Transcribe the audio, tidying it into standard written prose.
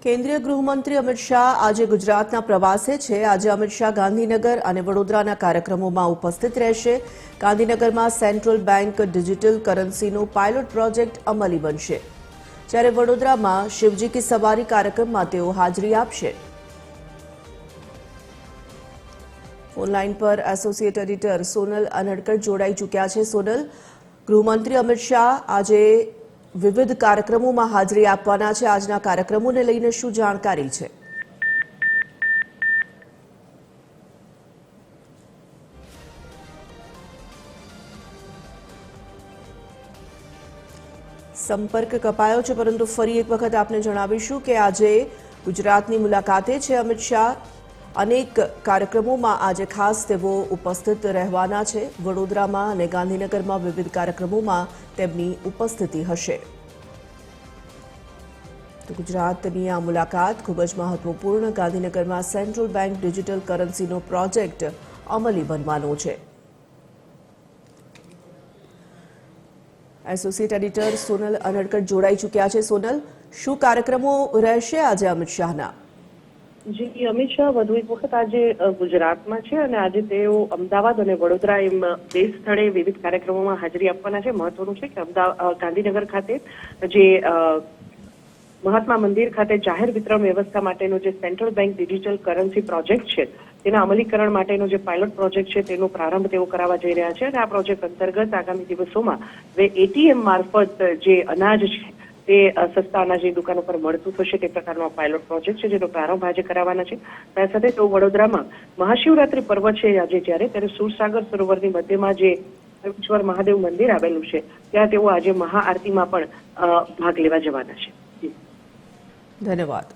કેન્દ્રીય ગૃહમંત્રી અમિત શાહ આજે ગુજરાતના પ્રવાસે છે। આજે અમિત શાહ ગાંધીનગર અને વડોદરાના કાર્યક્રમોમાં ઉપસ્થિત રહેશે। ગાંધીનગરમાં સેન્ટ્રલ બેંક ડિજિટલ કરન્સીનો પાયલોટ પ્રોજેક્ટ અમલી બનશે, જ્યારે વડોદરામાં શિવજી કી સવારી કાર્યક્રમમાં તેઓ હાજરી આપશે। ઓનલાઈન પર એસોસિએટ એડિટર સોનલ અનડકટ જોડાઈ ચૂક્યા છે। સોનલ, ગૃહમંત્રી અમિત શાહ આજે વિવિધ કાર્યક્રમોમાં હાજરી આપવાના છે। આજના કાર્યક્રમોને લઈને શું જાણકારી છે? સંપર્ક કપાયો છે, પરંતુ ફરી એક વખત આપને જણાવીશું કે આજે ગુજરાતની મુલાકાતે છે અમિત શાહ। અનેક કાર્યક્રમોમાં આજે ખાસ તેઓ ઉપસ્થિત રહેવાના છે। વડોદરામાં અને ગાંધીનગરમાં વિવિધ કાર્યક્રમોમાં તેમની ઉપસ્થિતિ હશે। તો ગુજરાતની આ મુલાકાત ખૂબ જ મહત્વપૂર્ણ। ગાંધીનગરમાં સેન્ટ્રલ બેંક ડિજિટલ કરન્સીનો પ્રોજેક્ટ અમલી બનવાનો છે। એસોસિએટ એડિટર સોનલ અનડકટ જોડાઈ ચૂક્યા છે। સોનલ, શું કાર્યક્રમો રહેશે આજે અમિત શાહના? જી, અમિત શાહ વધુ એક વખત આજે ગુજરાતમાં છે અને આજે તેઓ અમદાવાદ અને વડોદરા એમ બે સ્થળે વિવિધ કાર્યક્રમોમાં હાજરી આપવાના છે। મહત્વનું છે કે ગાંધીનગર ખાતે જે મહાત્મા મંદિર ખાતે જાહેર વિતરણ વ્યવસ્થા માટેનો જે central bank digital currency project છે તેના અમલીકરણ માટેનો જે પાયલોટ પ્રોજેક્ટ છે તેનો પ્રારંભ તેઓ કરાવવા જઈ રહ્યા છે। અને આ પ્રોજેક્ટ અંતર્ગત આગામી દિવસોમાં એટીએમ મારફત જે અનાજ છે તે સસ્તા અનાજની દુકાનો પર મળતું થશે તે પ્રકારનો પાયલોટ પ્રોજેક્ટ છે, જેનો પ્રારંભ આજે કરાવવાના છે। સાથે સાથે તેઓ વડોદરામાં મહાશિવરાત્રી પર્વ છે આજે, ત્યારે સુરસાગર સરોવરની મધ્યમાં જે ઈશ્વર મહાદેવ મંદિર આવેલું છે ત્યાં તેઓ આજે મહાઆરતીમાં પણ ભાગ લેવા જવાના છે। ધન્યવાદ।